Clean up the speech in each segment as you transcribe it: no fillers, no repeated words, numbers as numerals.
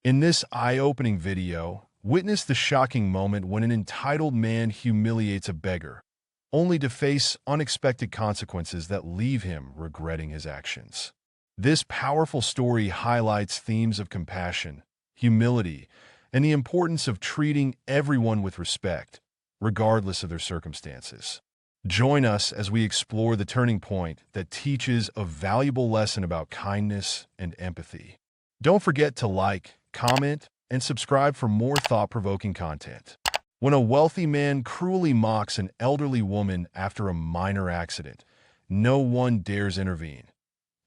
In this eye-opening video, witness the shocking moment when an entitled man humiliates a beggar, only to face unexpected consequences that leave him regretting his actions. This powerful story highlights themes of compassion, humility, and the importance of treating everyone with respect, regardless of their circumstances. Join us as we explore the turning point that teaches a valuable lesson about kindness and empathy. Don't forget to like, comment, and subscribe for more thought-provoking content. When a wealthy man cruelly mocks an elderly woman after a minor accident, no one dares intervene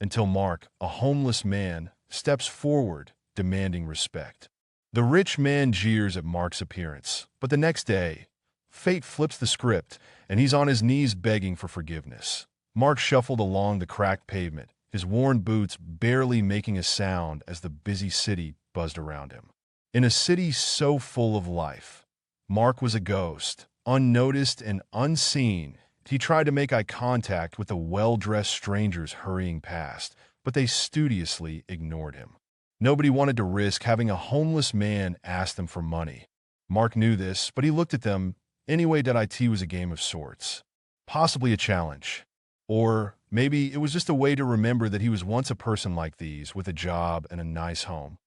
until Mark, a homeless man, steps forward, demanding respect. The rich man jeers at Mark's appearance, but the next day, fate flips the script, and he's on his knees begging for forgiveness. Mark shuffled along the cracked pavement, his worn boots barely making a sound as the busy city buzzed around him. In a city so full of life, Mark was a ghost, unnoticed and unseen. He tried to make eye contact with the well-dressed strangers hurrying past, but they studiously ignored him. Nobody wanted to risk having a homeless man ask them for money. Mark knew this, but he looked at them anyway. It was a game of sorts, possibly a challenge. Or maybe it was just a way to remember that he was once a person like these, with a job and a nice home.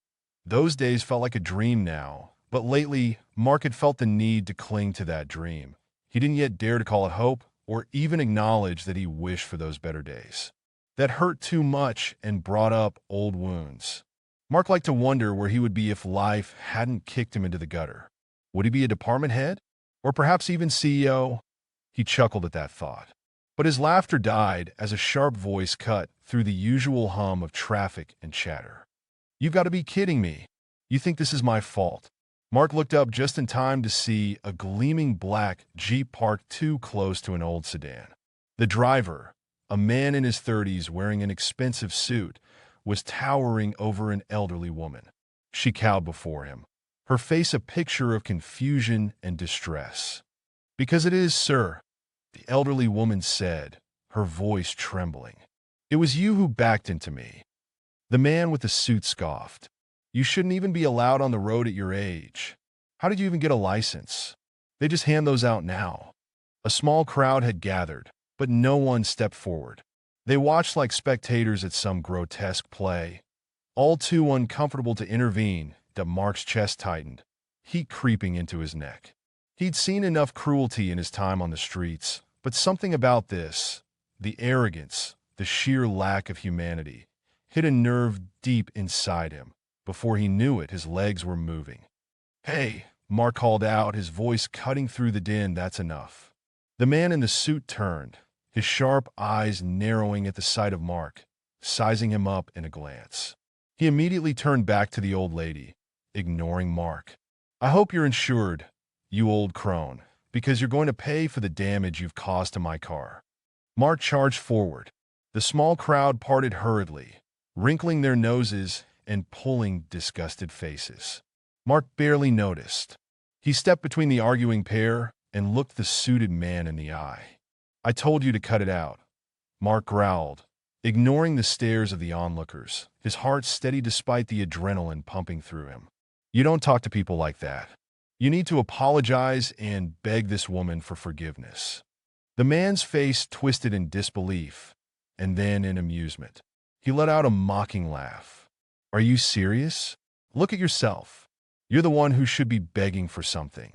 Those days felt like a dream now, but lately, Mark had felt the need to cling to that dream. He didn't yet dare to call it hope, or even acknowledge that he wished for those better days. That hurt too much and brought up old wounds. Mark liked to wonder where he would be if life hadn't kicked him into the gutter. Would he be a department head? Or perhaps even CEO? He chuckled at that thought. But his laughter died as a sharp voice cut through the usual hum of traffic and chatter. "You've got to be kidding me. You think this is my fault?" Mark looked up just in time to see a gleaming black Jeep parked too close to an old sedan. The driver, a man in his 30s wearing an expensive suit, was towering over an elderly woman. She cowed before him, her face a picture of confusion and distress. "Because it is, sir," the elderly woman said, her voice trembling. "It was you who backed into me." The man with the suit scoffed. "You shouldn't even be allowed on the road at your age. How did you even get a license? They just hand those out now." A small crowd had gathered, but no one stepped forward. They watched like spectators at some grotesque play, all too uncomfortable to intervene. That Mark's chest tightened, heat creeping into his neck. He'd seen enough cruelty in his time on the streets, but something about this, the arrogance, the sheer lack of humanity, hit a nerve deep inside him. Before he knew it, his legs were moving. "Hey," Mark called out, his voice cutting through the din. "That's enough." The man in the suit turned, his sharp eyes narrowing at the sight of Mark, sizing him up in a glance. He immediately turned back to the old lady, ignoring Mark. "I hope you're insured, you old crone, because you're going to pay for the damage you've caused to my car." Mark charged forward. The small crowd parted hurriedly, wrinkling their noses and pulling disgusted faces. Mark barely noticed. He stepped between the arguing pair and looked the suited man in the eye. "I told you to cut it out," Mark growled, ignoring the stares of the onlookers, his heart steady despite the adrenaline pumping through him. "You don't talk to people like that. You need to apologize and beg this woman for forgiveness." The man's face twisted in disbelief, and then in amusement. He let out a mocking laugh. "Are you serious? Look at yourself. You're the one who should be begging for something."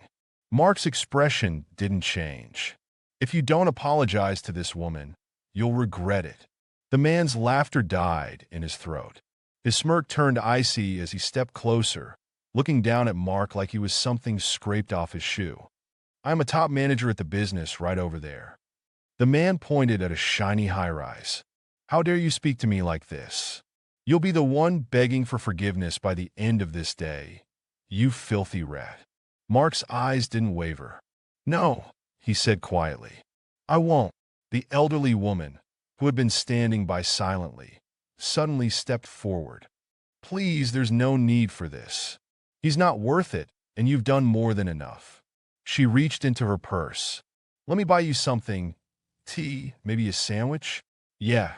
Mark's expression didn't change. "If you don't apologize to this woman, you'll regret it." The man's laughter died in his throat. His smirk turned icy as he stepped closer, looking down at Mark like he was something scraped off his shoe. "I'm a top manager at the business right over there." The man pointed at a shiny high-rise. "How dare you speak to me like this? You'll be the one begging for forgiveness by the end of this day, you filthy rat." Mark's eyes didn't waver. "No," he said quietly. "I won't." The elderly woman, who had been standing by silently, suddenly stepped forward. "Please, there's no need for this. He's not worth it, and you've done more than enough." She reached into her purse. "Let me buy you something. Tea, maybe a sandwich?" "Yeah.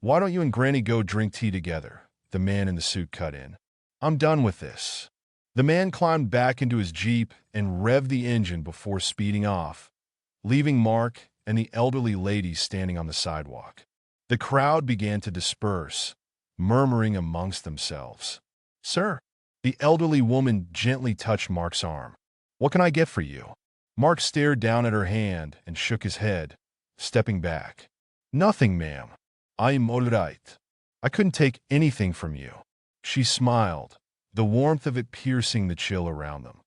Why don't you and Granny go drink tea together?" the man in the suit cut in. I'm done with this. The man climbed back into his Jeep and revved the engine before speeding off, leaving Mark and the elderly lady standing on the sidewalk. The crowd began to disperse, murmuring amongst themselves. "Sir," the elderly woman gently touched Mark's arm. "What can I get for you?" Mark stared down at her hand and shook his head, stepping back. "Nothing, ma'am. I'm all right. I couldn't take anything from you." She smiled, the warmth of it piercing the chill around them.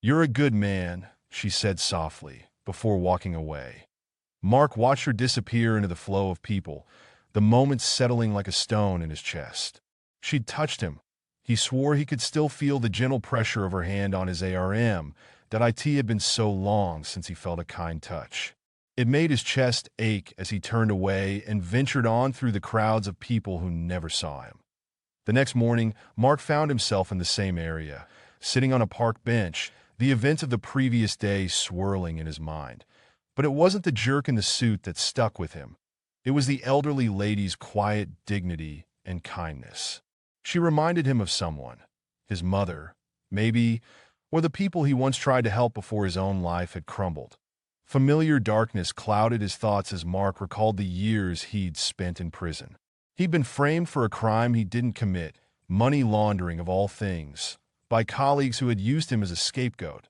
"You're a good man," she said softly, before walking away. Mark watched her disappear into the flow of people, the moment settling like a stone in his chest. She'd touched him. He swore he could still feel the gentle pressure of her hand on his ARM. That IT had been so long since he felt a kind touch. It made his chest ache as he turned away and ventured on through the crowds of people who never saw him. The next morning, Mark found himself in the same area, sitting on a park bench, the events of the previous day swirling in his mind. But it wasn't the jerk in the suit that stuck with him. It was the elderly lady's quiet dignity and kindness. She reminded him of someone, his mother, maybe, or the people he once tried to help before his own life had crumbled. Familiar darkness clouded his thoughts as Mark recalled the years he'd spent in prison. He'd been framed for a crime he didn't commit, money laundering of all things, by colleagues who had used him as a scapegoat.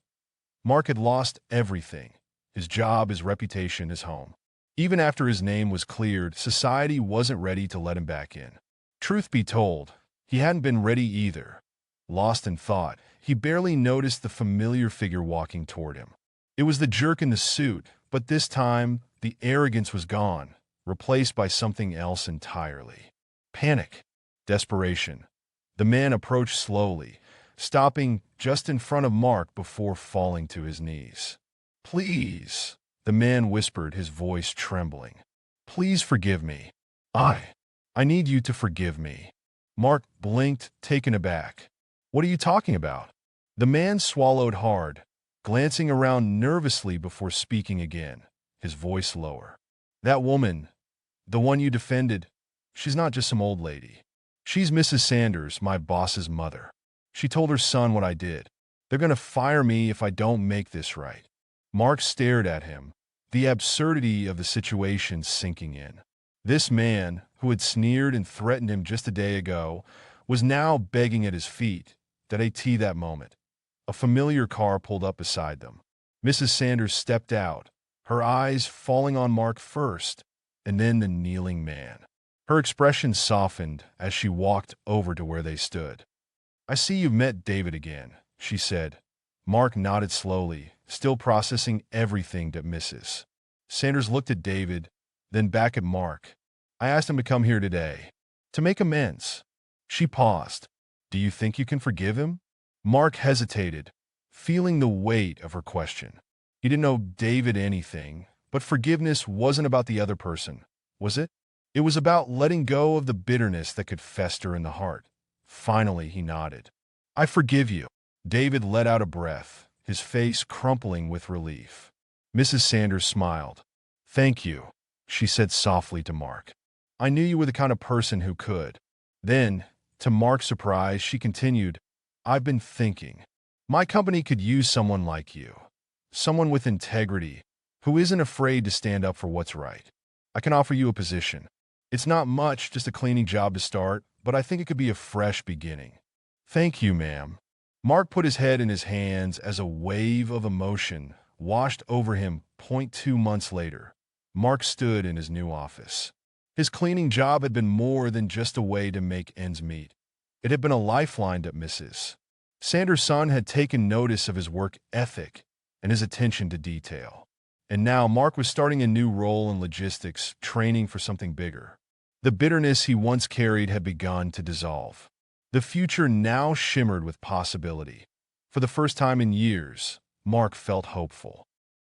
Mark had lost everything: his job, his reputation, his home. Even after his name was cleared, society wasn't ready to let him back in. Truth be told, he hadn't been ready either. Lost in thought, he barely noticed the familiar figure walking toward him. It was the jerk in the suit, but this time the arrogance was gone, replaced by something else entirely. Panic. Desperation. The man approached slowly, stopping just in front of Mark before falling to his knees. "Please," the man whispered, his voice trembling. "Please forgive me. I need you to forgive me." Mark blinked, taken aback. "What are you talking about?" The man swallowed hard, glancing around nervously before speaking again, his voice lower. "That woman, the one you defended, she's not just some old lady. She's Mrs. Sanders, my boss's mother. She told her son what I did. They're going to fire me if I don't make this right." Mark stared at him, the absurdity of the situation sinking in. This man, who had sneered and threatened him just a day ago, was now begging at his feet. That moment, a familiar car pulled up beside them. Mrs. Sanders stepped out, her eyes falling on Mark first, and then the kneeling man. Her expression softened as she walked over to where they stood. "I see you've met David again," she said. Mark nodded slowly, still processing everything that Mrs. Sanders looked at David, then back at Mark. "I asked him to come here today, to make amends." She paused. "Do you think you can forgive him?" Mark hesitated, feeling the weight of her question. He didn't owe David anything, but forgiveness wasn't about the other person, was it? It was about letting go of the bitterness that could fester in the heart. Finally, he nodded. "I forgive you." David let out a breath, his face crumpling with relief. Mrs. Sanders smiled. "Thank you," she said softly to Mark. "I knew you were the kind of person who could." Then, to Mark's surprise, she continued, "I've been thinking. My company could use someone like you. Someone with integrity, who isn't afraid to stand up for what's right. I can offer you a position. It's not much, just a cleaning job to start, but I think it could be a fresh beginning." "Thank you, ma'am." Mark put his head in his hands as a wave of emotion washed over him. 2 months later, Mark stood in his new office. His cleaning job had been more than just a way to make ends meet. It had been a lifeline that Mrs. Sanders' son had taken notice of his work ethic and his attention to detail. And now Mark was starting a new role in logistics, training for something bigger. The bitterness he once carried had begun to dissolve. The future now shimmered with possibility. For the first time in years, Mark felt hopeful.